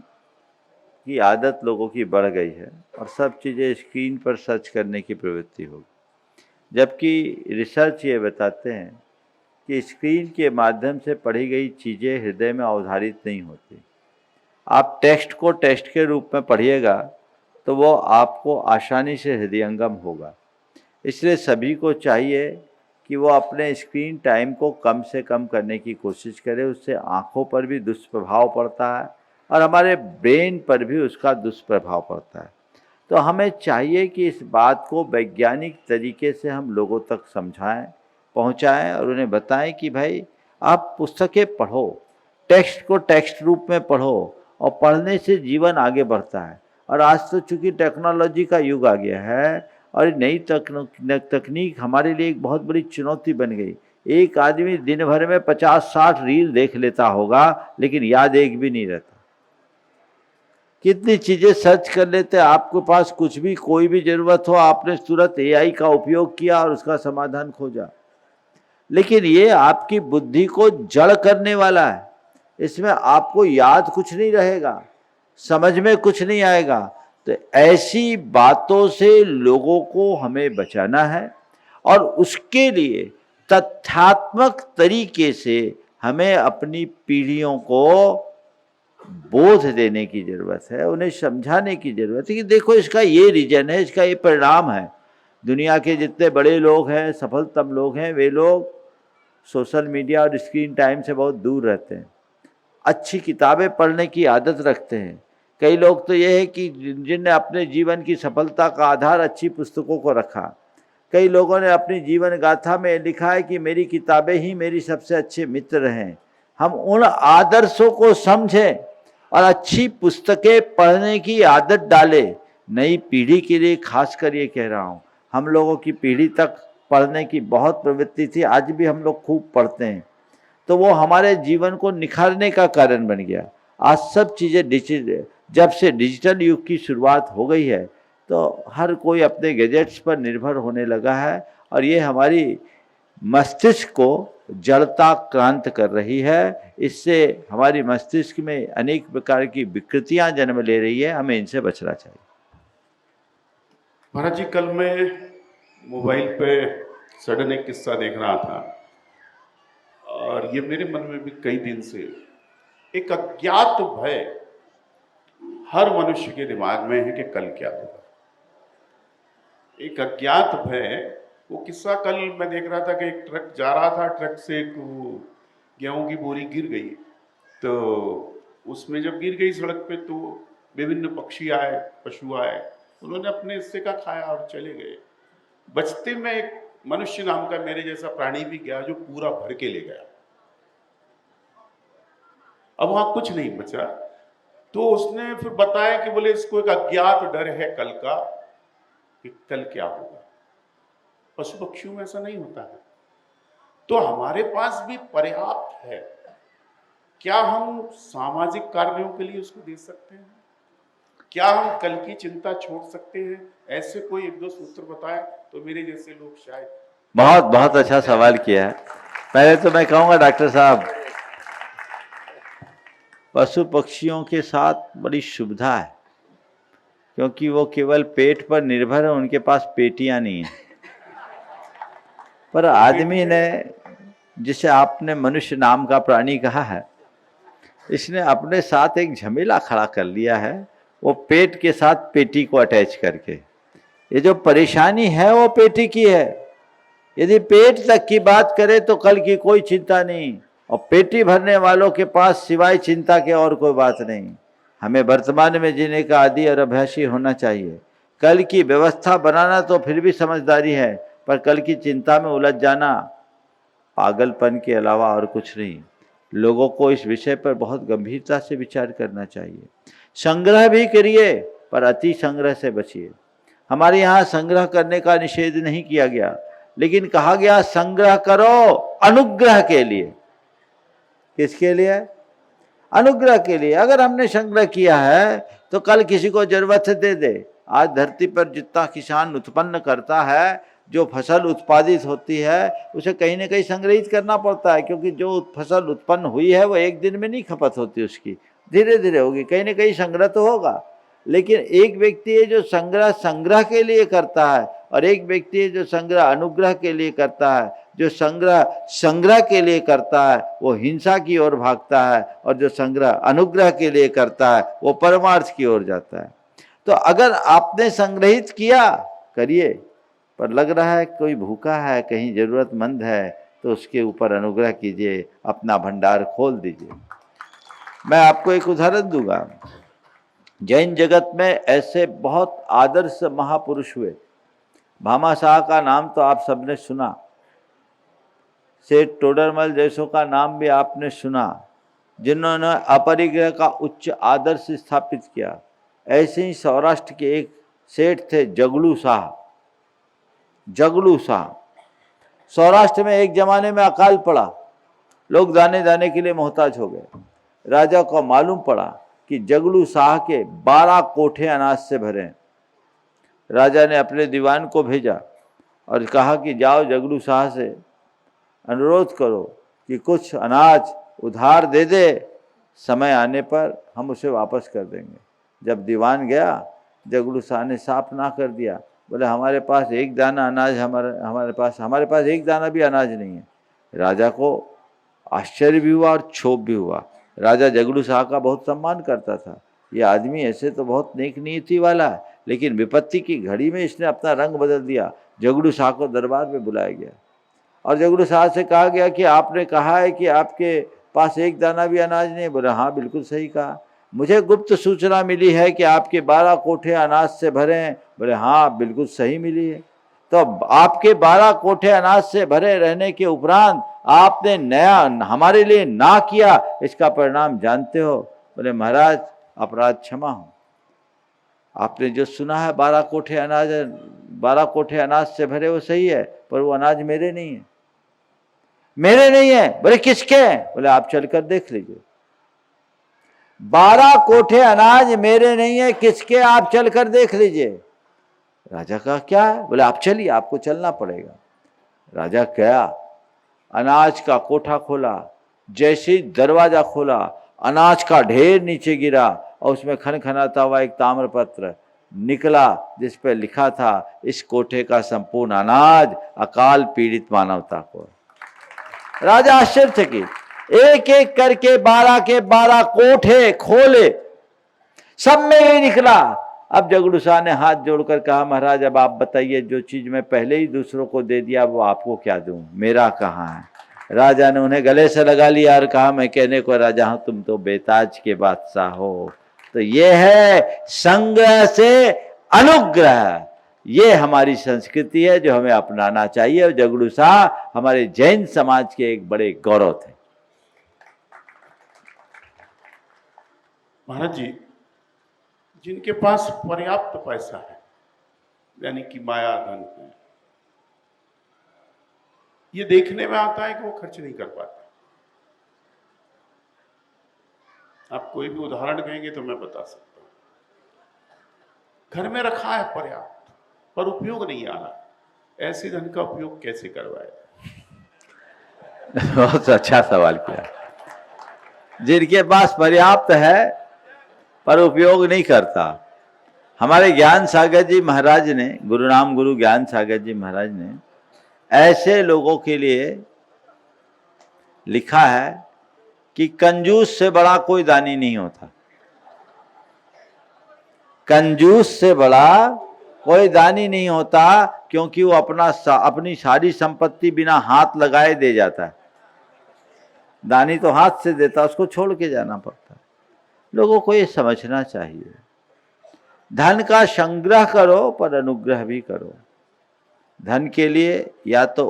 की आदत लोगों की बढ़ गई है और सब चीज़ें स्क्रीन पर सर्च करने की प्रवृत्ति हो, जबकि रिसर्च ये बताते हैं कि स्क्रीन के माध्यम से पढ़ी गई चीज़ें हृदय में अवधारित नहीं होती। आप टेक्स्ट को टेक्स्ट के रूप में पढ़िएगा तो वो आपको आसानी से हृदयंगम होगा। इसलिए सभी को चाहिए कि वो अपने स्क्रीन टाइम को कम से कम करने की कोशिश करें। उससे आँखों पर भी दुष्प्रभाव पड़ता है और हमारे ब्रेन पर भी उसका दुष्प्रभाव पड़ता है। तो हमें चाहिए कि इस बात को वैज्ञानिक तरीके से हम लोगों तक समझाएं, पहुंचाएं और उन्हें बताएं कि भाई आप पुस्तकें पढ़ो, टेक्स्ट को टेक्स्ट रूप में पढ़ो, और पढ़ने से जीवन आगे बढ़ता है। और आज तो चूंकि टेक्नोलॉजी का युग आ गया है और नई तकनीक हमारे लिए एक बहुत बड़ी चुनौती बन गई। एक आदमी दिन भर में 50-60 रील देख लेता होगा, लेकिन याद एक भी नहीं रहता। कितनी चीज़ें सर्च कर लेते हैं, आपके पास कुछ भी कोई भी ज़रूरत हो, आपने तुरंत AI का उपयोग किया और उसका समाधान खोजा, लेकिन ये आपकी बुद्धि को जड़ करने वाला है। इसमें आपको याद कुछ नहीं रहेगा, समझ में कुछ नहीं आएगा। तो ऐसी बातों से लोगों को हमें बचाना है, और उसके लिए तथ्यात्मक तरीके से हमें अपनी पीढ़ियों को बोध देने की ज़रूरत है, उन्हें समझाने की ज़रूरत है कि देखो इसका ये रीजन है, इसका ये परिणाम है। दुनिया के जितने बड़े लोग हैं, सफलतम लोग हैं, वे लोग सोशल मीडिया और स्क्रीन टाइम से बहुत दूर रहते हैं, अच्छी किताबें पढ़ने की आदत रखते हैं। कई लोग तो ये है कि जिनने अपने जीवन की सफलता का आधार अच्छी पुस्तकों को रखा। कई लोगों ने अपनी जीवन गाथा में लिखा है कि मेरी किताबें ही मेरी सबसे अच्छे मित्र हैं। हम उन आदर्शों को समझें और अच्छी पुस्तकें पढ़ने की आदत डालें। नई पीढ़ी के लिए खासकर ये कह रहा हूँ, हम लोगों की पीढ़ी तक पढ़ने की बहुत प्रवृत्ति थी, आज भी हम लोग खूब पढ़ते हैं, तो वो हमारे जीवन को निखारने का कारण बन गया। आज सब चीज़ें जब से डिजिटल युग की शुरुआत हो गई है, तो हर कोई अपने गैजेट्स पर निर्भर होने लगा है, और ये हमारी मस्तिष्क को जड़ता क्रांत कर रही है। इससे हमारी मस्तिष्क में अनेक प्रकार की विकृतियां जन्म ले रही है, हमें इनसे बचना चाहिए। महाराज जी, कल मैं मोबाइल पे सडन एक किस्सा देख रहा था, और ये मेरे मन में भी कई दिन से एक अज्ञात भय हर मनुष्य के दिमाग में है कि कल क्या होगा। एक अज्ञात भय, वो किस्सा कल मैं देख रहा था कि एक ट्रक जा रहा था, ट्रक से एक गेहूं की बोरी गिर गई, तो उसमें जब गिर गई सड़क पे, तो विभिन्न पक्षी आए, पशु आए, उन्होंने अपने हिस्से का खाया और चले गए। बचते में एक मनुष्य नाम का मेरे जैसा प्राणी भी गया, जो पूरा भर के ले गया। अब वहां कुछ नहीं बचा। तो उसने फिर बताया कि बोले इसको एक अज्ञात डर है कल का, कि कल क्या होगा। पशु पक्षियों में ऐसा नहीं होता है। तो हमारे पास भी पर्याप्त है, क्या हम सामाजिक कार्यों के लिए उसको दे सकते हैं? क्या हम कल की चिंता छोड़ सकते हैं? ऐसे कोई एक दो सूत्र बताए तो मेरे जैसे लोग शायद। बहुत बहुत अच्छा सवाल किया है। पहले तो मैं कहूँगा डॉक्टर साहब, पशु पक्षियों के साथ बड़ी सुविधा है, क्योंकि वो केवल पेट पर निर्भर है, उनके पास पेटियां नहीं है। पर आदमी ने, जिसे आपने मनुष्य नाम का प्राणी कहा है, इसने अपने साथ एक झमेला खड़ा कर लिया है, वो पेट के साथ पेटी को अटैच करके। ये जो परेशानी है वो पेटी की है। यदि पेट तक की बात करें तो कल की कोई चिंता नहीं, और पेटी भरने वालों के पास सिवाय चिंता के और कोई बात नहीं। हमें वर्तमान में जीने का आदी और अभ्यासी होना चाहिए। कल की व्यवस्था बनाना तो फिर भी समझदारी है, पर कल की चिंता में उलझ जाना पागलपन के अलावा और कुछ नहीं। लोगों को इस विषय पर बहुत गंभीरता से विचार करना चाहिए। संग्रह भी करिए, पर अति संग्रह से बचिए। हमारे यहाँ संग्रह करने का निषेध नहीं किया गया, लेकिन कहा गया संग्रह करो अनुग्रह के लिए। किसके लिए? अनुग्रह के लिए। अगर हमने संग्रह किया है तो कल किसी को जरूरत है दे दे। आज धरती पर जितना किसान उत्पन्न करता है, जो फसल उत्पादित होती है, उसे कहीं ना कहीं संग्रहित करना पड़ता है, क्योंकि जो फसल उत्पन्न हुई है वो एक दिन में नहीं खपत होती, उसकी धीरे धीरे होगी। कहीं ना कहीं संग्रह तो होगा, लेकिन एक व्यक्ति है जो संग्रह के लिए करता है, और एक व्यक्ति है जो संग्रह अनुग्रह के लिए करता है। जो संग्रह के लिए करता है वो हिंसा की ओर भागता है, और जो संग्रह अनुग्रह के लिए करता है वो परमार्थ की ओर जाता है। तो अगर आपने संग्रहित किया, करिए, पर लग रहा है कोई भूखा है, कहीं जरूरतमंद है, तो उसके ऊपर अनुग्रह कीजिए, अपना भंडार खोल दीजिए। मैं आपको एक उदाहरण दूंगा। जैन जगत में ऐसे बहुत आदर्श महापुरुष हुए। भामा शाह का नाम तो आप सबने सुना, सेठ टोडरमल जैसों का नाम भी आपने सुना, जिन्होंने अपरिग्रह का उच्च आदर्श स्थापित किया। ऐसे ही सौराष्ट्र के एक सेठ थे जगलू शाह। जगलू शाह, सौराष्ट्र में एक जमाने में अकाल पड़ा, लोग दाने दाने के लिए मोहताज हो गए। राजा को मालूम पड़ा कि जगलू शाह के 12 कोठे अनाज से भरे हैं। राजा ने अपने दीवान को भेजा और कहा कि जाओ जगलू शाह से अनुरोध करो कि कुछ अनाज उधार दे दे, समय आने पर हम उसे वापस कर देंगे। जब दीवान गया, जगलू शाह ने साफ ना कर दिया, बोले हमारे पास एक दाना अनाज हमारे पास एक दाना भी अनाज नहीं है। राजा को आश्चर्य भी हुआ और क्षोभ भी हुआ। राजा जगलू शाह का बहुत सम्मान करता था। ये आदमी ऐसे तो बहुत नेक नीति वाला है, लेकिन विपत्ति की घड़ी में इसने अपना रंग बदल दिया। जगलू शाह को दरबार में बुलाया गया और जगलू शाह से कहा गया कि आपने कहा है कि आपके पास एक दाना भी अनाज नहीं। बोले हाँ, बिल्कुल सही कहा। मुझे गुप्त सूचना मिली है कि आपके 12 कोठे अनाज से भरे हैं। बोले हाँ, बिल्कुल सही मिली है। तो आपके 12 कोठे अनाज से भरे रहने के उपरांत आपने नया हमारे लिए ना किया, इसका परिणाम जानते हो? बोले महाराज, अपराध क्षमा हो। आपने जो सुना है 12 कोठे अनाज से भरे, वो सही है, पर वो अनाज मेरे नहीं है। मेरे नहीं है। बोले किसके? बोले आप चलकर देख लीजिए। 12 कोठे अनाज मेरे नहीं है, किसके? आप चलकर देख लीजिए। राजा का क्या है? बोले आप चलिए, आपको चलना पड़ेगा। राजा गया, अनाज का कोठा खोला। जैसे ही दरवाजा खोला, अनाज का ढेर नीचे गिरा और उसमें खनखनाता हुआ एक ताम्रपत्र निकला, जिस पर लिखा था, इस कोठे का संपूर्ण अनाज अकाल पीड़ित मानवता को। राजा आश्चर्यचकित, एक एक करके 12 के 12 कोठे खोले, सब में यही निकला। अब जगलू शाह ने हाथ जोड़कर कहा, महाराज अब आप बताइए, जो चीज मैं पहले ही दूसरों को दे दिया वो आपको क्या दूं, मेरा कहाँ है? राजा ने उन्हें गले से लगा लिया और कहा, मैं कहने को राजा हूं, तुम तो बेताज के बादशाह हो। तो ये है संग्रह से अनुग्रह। ये हमारी संस्कृति है जो हमें अपनाना चाहिए। और जगलू शाह हमारे जैन समाज के एक बड़े गौरव थे। महाराज जी, जिनके पास पर्याप्त पैसा है, यानी कि माया धन है, ये देखने में आता है कि वो खर्च नहीं कर पाते। आप कोई भी उदाहरण कहेंगे तो मैं बता सकता हूं। घर में रखा है पर्याप्त, पर उपयोग नहीं आ रहा। ऐसे धन का उपयोग कैसे करवाए? बहुत अच्छा सवाल किया। जिनके पास पर्याप्त है पर उपयोग नहीं करता। हमारे ज्ञान सागर जी महाराज ने, गुरुनाम गुरु ज्ञान सागर जी महाराज ने ऐसे लोगों के लिए लिखा है कि कंजूस से बड़ा कोई दानी नहीं होता। कंजूस से बड़ा कोई दानी नहीं होता, क्योंकि वो अपनी सारी संपत्ति बिना हाथ लगाए दे जाता है। दानी तो हाथ से देता, उसको छोड़ के जाना पड़ता है। लोगों को ये समझना चाहिए, धन का संग्रह करो पर अनुग्रह भी करो। धन के लिए या तो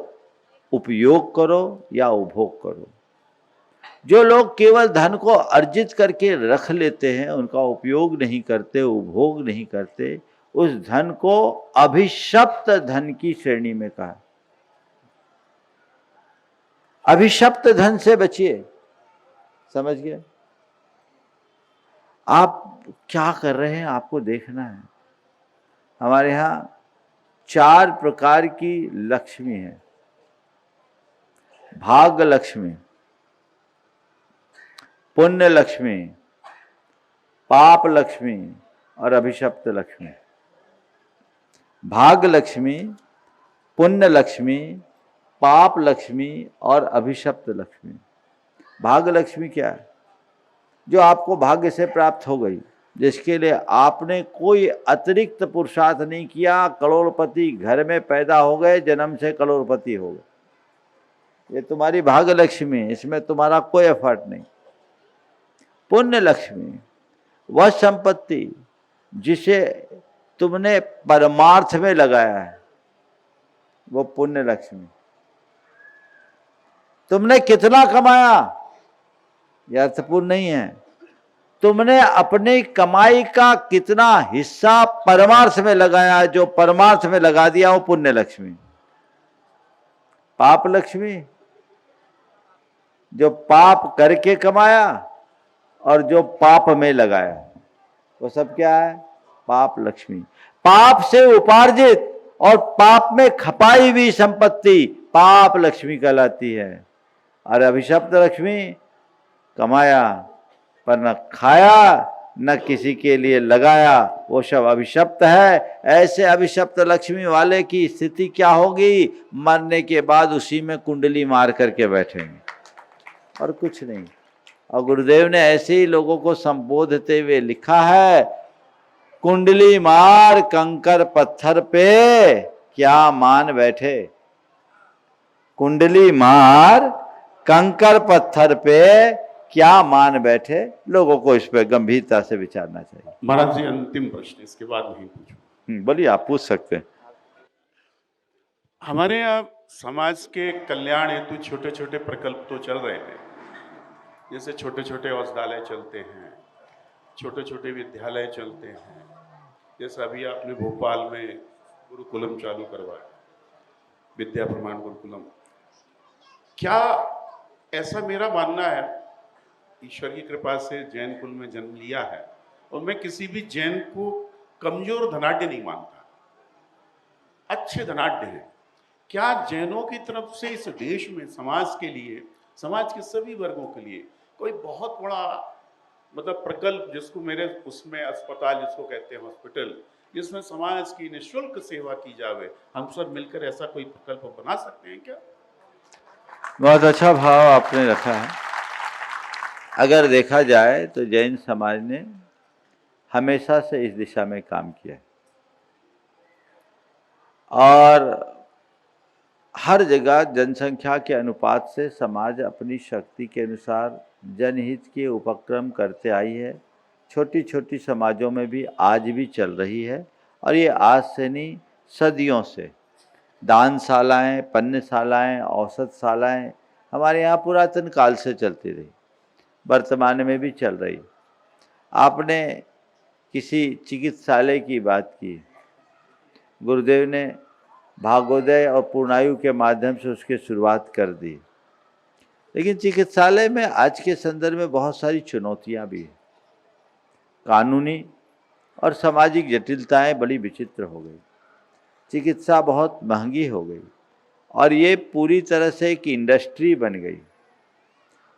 उपयोग करो या उपभोग करो। जो लोग केवल धन को अर्जित करके रख लेते हैं, उनका उपयोग नहीं करते, उपभोग नहीं करते, उस धन को अभिशप्त धन की श्रेणी में कहा। अभिशप्त धन से बचिए। समझ गए? आप क्या कर रहे हैं आपको देखना है। हमारे यहाँ 4 प्रकार की लक्ष्मी है। भाग्य लक्ष्मी, पुण्य लक्ष्मी, पाप लक्ष्मी और अभिशप्त लक्ष्मी। भाग्य लक्ष्मी, पुण्य लक्ष्मी, पाप लक्ष्मी और अभिशप्त लक्ष्मी। भाग्य लक्ष्मी क्या है? जो आपको भाग्य से प्राप्त हो गई, जिसके लिए आपने कोई अतिरिक्त पुरुषार्थ नहीं किया, करोड़पति घर में पैदा हो गए, जन्म से करोड़पति हो गए। ये तुम्हारी भाग्य लक्ष्मी है, इसमें तुम्हारा कोई एफर्ट नहीं। पुण्य लक्ष्मी, वह संपत्ति जिसे तुमने परमार्थ में लगाया है, वो पुण्य लक्ष्मी। तुमने कितना कमाया, ये अर्थपूर्ण नहीं है। तुमने अपनी कमाई का कितना हिस्सा परमार्थ में लगाया, जो परमार्थ में लगा दिया वो पुण्य लक्ष्मी। पाप लक्ष्मी जो पाप करके कमाया और जो पाप में लगाया, वो सब क्या है? पाप लक्ष्मी। पाप से उपार्जित और पाप में खपाई हुई संपत्ति पाप लक्ष्मी कहलाती है। और अभिशप्त लक्ष्मी कमाया पर न खाया न किसी के लिए लगाया, वो सब अभिशप्त है। ऐसे अभिशप्त लक्ष्मी वाले की स्थिति क्या होगी? मरने के बाद उसी में कुंडली मार करके बैठेंगे और कुछ नहीं। और गुरुदेव ने ऐसे ही लोगों को संबोधते हुए लिखा है, कुंडली मार कंकर पत्थर पे क्या मान बैठे। कुंडली मार कंकर पत्थर पे क्या मान बैठे। लोगों को इस पर गंभीरता से विचारना चाहिए। महाराज जी अंतिम प्रश्न, इसके बाद नहीं पूछूं। बोलिए, आप पूछ सकते हैं। हमारे यहाँ समाज के कल्याण हेतु छोटे छोटे प्रकल्प तो चल रहे हैं, जैसे छोटे छोटे औषधालय चलते हैं, छोटे छोटे विद्यालय चलते हैं। जैसे अभी आपने भोपाल में गुरुकुलम चालू करवाया, विद्या प्रमाण गुरुकुलम। क्या ऐसा मेरा मानना है, ईश्वर की कृपा से जैन कुल में जन्म लिया है और मैं किसी भी जैन को कमजोर धनाढ्य नहीं मानता, अच्छे धनाढ्य हैं। क्या जैनों की तरफ से इस देश में समाज के लिए, समाज के सभी वर्गों के लिए कोई बहुत बड़ा मतलब प्रकल्प, जिसको मेरे उसमें अस्पताल जिसको कहते हैं हॉस्पिटल, जिसमें समाज की निःशुल्क सेवा की जावे, हम सब मिलकर ऐसा कोई प्रकल्प बना सकते हैं क्या? बहुत अच्छा भाव आपने रखा है। अगर देखा जाए तो जैन समाज ने हमेशा से इस दिशा में काम किया है और हर जगह जनसंख्या के अनुपात से समाज अपनी शक्ति के अनुसार जनहित के उपक्रम करते आई है। छोटी छोटी समाजों में भी आज भी चल रही है और ये आज से नहीं, सदियों से दानशालाएँ, पन्नशालाएँ, औषधशालाएँ हमारे यहाँ पुरातन काल से चलती रही, वर्तमान में भी चल रही। आपने किसी चिकित्सालय की बात की, गुरुदेव ने भागोदय और पूर्णायु के माध्यम से उसकी शुरुआत कर दी, लेकिन चिकित्सालय में आज के संदर्भ में बहुत सारी चुनौतियां भी हैं। कानूनी और सामाजिक जटिलताएं बड़ी विचित्र हो गई, चिकित्सा बहुत महंगी हो गई और ये पूरी तरह से एक इंडस्ट्री बन गई।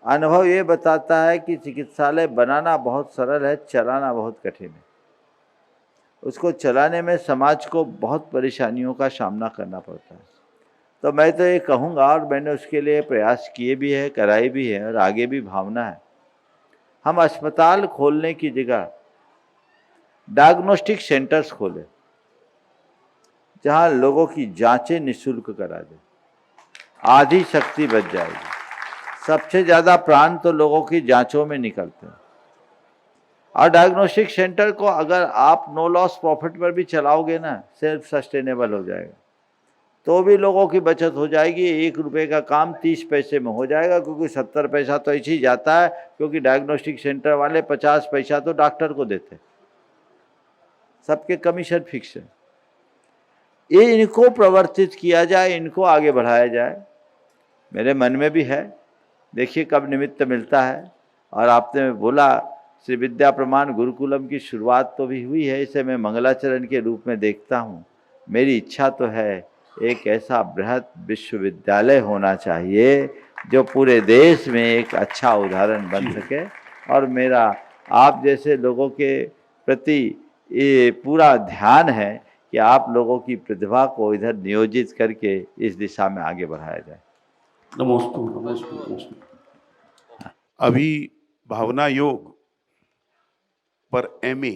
अनुभव ये बताता है कि चिकित्सालय बनाना बहुत सरल है, चलाना बहुत कठिन है। उसको चलाने में समाज को बहुत परेशानियों का सामना करना पड़ता है। तो मैं तो ये कहूँगा, और मैंने उसके लिए प्रयास किए भी है, कराए भी है और आगे भी भावना है, हम अस्पताल खोलने की जगह डायग्नोस्टिक सेंटर्स खोलें, जहाँ लोगों की जांचें निःशुल्क करा दें। आधी शक्ति बच जाएगी। सबसे ज़्यादा प्राण तो लोगों की जांचों में निकलते हैं। और डायग्नोस्टिक सेंटर को अगर आप नो लॉस प्रॉफिट पर भी चलाओगे ना, सेल्फ सस्टेनेबल हो जाएगा, तो भी लोगों की बचत हो जाएगी। 1 रुपये का काम 30 पैसे में हो जाएगा, क्योंकि 70 पैसा तो ऐसे ही जाता है, क्योंकि डायग्नोस्टिक सेंटर वाले 50 पैसा तो डॉक्टर को देते हैं, सबके कमीशन फिक्स है। ये इनको प्रवर्तित किया जाए, इनको आगे बढ़ाया जाए, मेरे मन में भी है। देखिए कब निमित्त मिलता है। और आपने बोला श्री विद्या प्रमाण गुरुकुलम की शुरुआत तो भी हुई है, इसे मैं मंगलाचरण के रूप में देखता हूँ। मेरी इच्छा तो है एक ऐसा बृहद विश्वविद्यालय होना चाहिए जो पूरे देश में एक अच्छा उदाहरण बन सके। और मेरा आप जैसे लोगों के प्रति ये पूरा ध्यान है कि आप लोगों की प्रतिभा को इधर नियोजित करके इस दिशा में आगे बढ़ाया जाए। नमोस्तु नमोस्तु नमोस्तु। अभी भावना योग पर MA,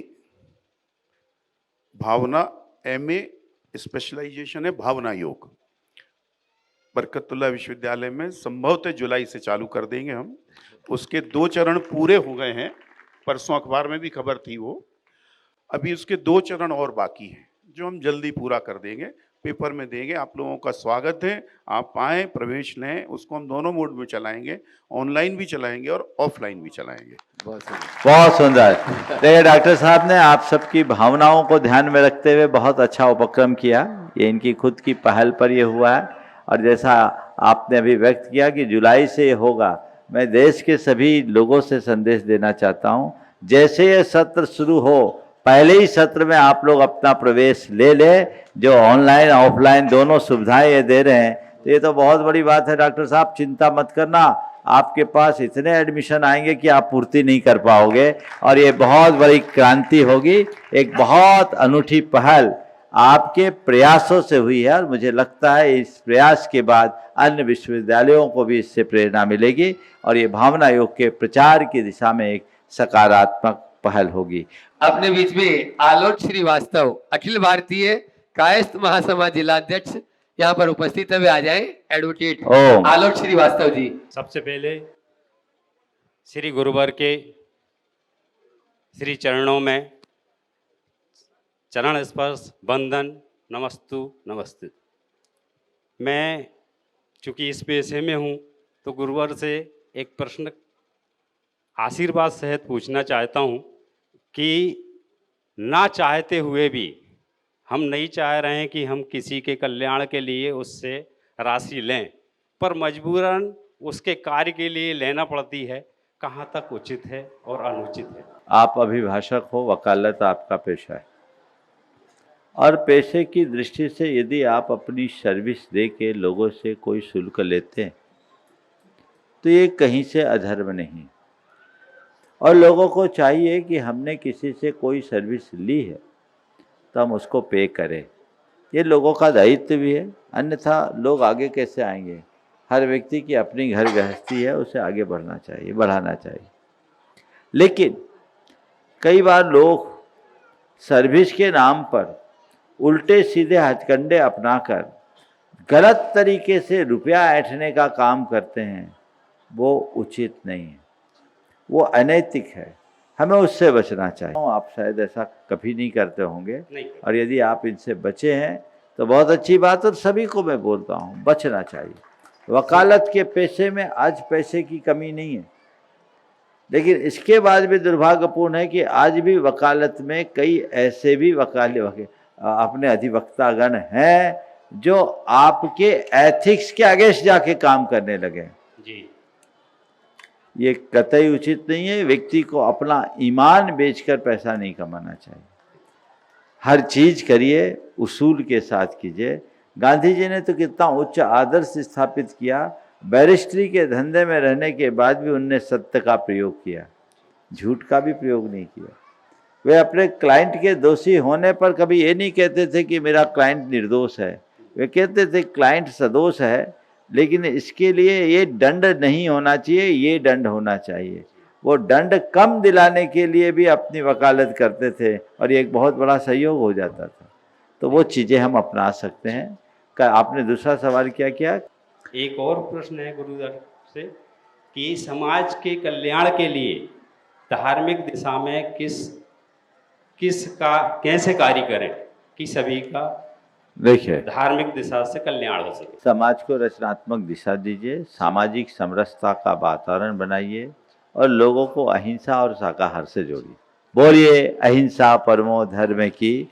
भावना MA स्पेशलाइजेशन है भावना योग, बरकतुल्लाह विश्वविद्यालय में संभवतः जुलाई से चालू कर देंगे हम। उसके 2 चरण पूरे हो गए हैं, परसों अखबार में भी खबर थी वो। अभी उसके 2 चरण और बाकी हैं, जो हम जल्दी पूरा कर देंगे, पेपर में देंगे। आप लोगों का स्वागत है, आप आएँ, प्रवेश लें। उसको हम दोनों मोड में चलाएंगे, ऑनलाइन भी चलाएंगे और ऑफलाइन भी चलाएंगे। बहुत सुंदर। देखिए डॉक्टर साहब ने आप सबकी भावनाओं को ध्यान में रखते हुए बहुत अच्छा उपक्रम किया। ये इनकी खुद की पहल पर ये हुआ है, और जैसा आपने अभी व्यक्त किया कि जुलाई से ये होगा, मैं देश के सभी लोगों से संदेश देना चाहता हूँ, जैसे ये सत्र शुरू हो पहले ही सत्र में आप लोग अपना प्रवेश ले लें। जो ऑनलाइन ऑफलाइन दोनों सुविधाएं ये दे रहे हैं, तो ये तो बहुत बड़ी बात है। डॉक्टर साहब चिंता मत करना, आपके पास इतने एडमिशन आएंगे कि आप पूर्ति नहीं कर पाओगे, और ये बहुत बड़ी क्रांति होगी। एक बहुत अनूठी पहल आपके प्रयासों से हुई है, और मुझे लगता है इस प्रयास के बाद अन्य विश्वविद्यालयों को भी इससे प्रेरणा मिलेगी, और ये भावना योग के प्रचार की दिशा में एक सकारात्मक पहल होगी। अपने बीच में आलोक श्रीवास्तव, अखिल भारतीय कायस्थ महासमाज जिलाध्यक्ष, यहाँ पर उपस्थित है, वे आ जाएं। एडवोकेट आलोक श्रीवास्तव जी। सबसे पहले श्री गुरुवर के श्री चरणों में चरण स्पर्श वंदन नमस्तु नमस्ते। मैं चूँकि इस पेशे में हूँ, तो गुरुवर से एक प्रश्न आशीर्वाद सहित पूछना चाहता हूँ कि ना चाहते हुए भी, हम नहीं चाह रहे हैं कि हम किसी के कल्याण के लिए उससे राशि लें, पर मजबूरन उसके कार्य के लिए लेना पड़ती है। कहाँ तक उचित है और अनुचित है? आप अभिभाषक हो, वकालत आपका पेशा है, और पेशे की दृष्टि से यदि आप अपनी सर्विस दे के लोगों से कोई शुल्क लेते हैं, तो ये कहीं से अधर्म नहीं। और लोगों को चाहिए कि हमने किसी से कोई सर्विस ली है तो हम उसको पे करें, ये लोगों का दायित्व भी है। अन्यथा लोग आगे कैसे आएंगे? हर व्यक्ति की अपनी घर गृहस्थी है, उसे आगे बढ़ना चाहिए, बढ़ाना चाहिए। लेकिन कई बार लोग सर्विस के नाम पर उल्टे सीधे हथकंडे अपनाकर गलत तरीके से रुपया ऐंठने का काम करते हैं, वो उचित नहीं है, वो अनैतिक है, हमें उससे बचना चाहिए। आप शायद ऐसा कभी नहीं करते होंगे, और यदि आप इनसे बचे हैं तो बहुत अच्छी बात, और सभी को मैं बोलता हूँ बचना चाहिए। वकालत के पेशे में आज पैसे की कमी नहीं है, लेकिन इसके बाद भी दुर्भाग्यपूर्ण है कि आज भी वकालत में कई ऐसे भी अपने अधिवक्तागण हैं जो आपके एथिक्स के अगेंस्ट जाके काम करने लगे जी। ये कतई उचित नहीं है। व्यक्ति को अपना ईमान बेचकर पैसा नहीं कमाना चाहिए। हर चीज करिए उसूल के साथ कीजिए। गांधी जी ने तो कितना उच्च आदर्श स्थापित किया। बैरिस्ट्री के धंधे में रहने के बाद भी उनने सत्य का प्रयोग किया, झूठ का भी प्रयोग नहीं किया। वे अपने क्लाइंट के दोषी होने पर कभी ये नहीं कहते थे कि मेरा क्लाइंट निर्दोष है, वे कहते थे क्लाइंट सदोष है, लेकिन इसके लिए ये दंड नहीं होना चाहिए, ये दंड होना चाहिए। वो दंड कम दिलाने के लिए भी अपनी वकालत करते थे और ये एक बहुत बड़ा सहयोग हो जाता था। तो वो चीज़ें हम अपना सकते हैं। आपने दूसरा सवाल क्या किया? एक और प्रश्न है गुरुदेव से कि समाज के कल्याण के लिए धार्मिक दिशा में कैसे कार्य करें कि सभी का देखिए धार्मिक दिशा से कल्याण हो सके। समाज को रचनात्मक दिशा दीजिए, सामाजिक समरसता का वातावरण बनाइए और लोगों को अहिंसा और शाकाहार से जोड़िए। बोलिए अहिंसा परमो धर्म की